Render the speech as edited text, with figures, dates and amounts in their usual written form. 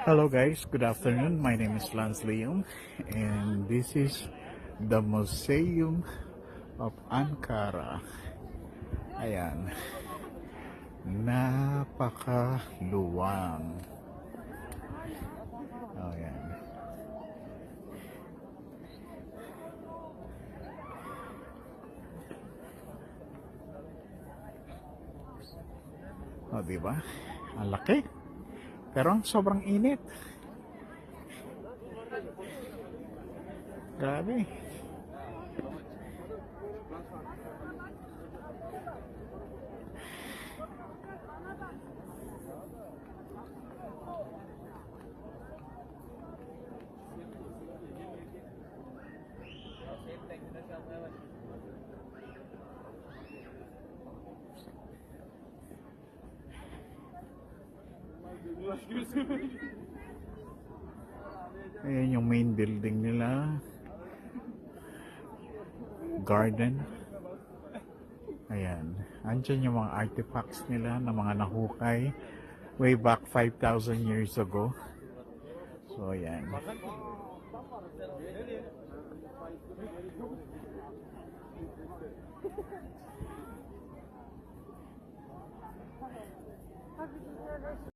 Hello guys, good afternoon. My name is Lance Leon and this is the Museum of Ankara. Ayan. Napakaluwang. Ayan. O, diba? Ang laki. Pero ang sobrang init. Grabe. Ayan yung main building nila. Garden. Ayan. Andyan yung mga artifacts nila na mga nahukay way back 5,000 years ago. So, ayan.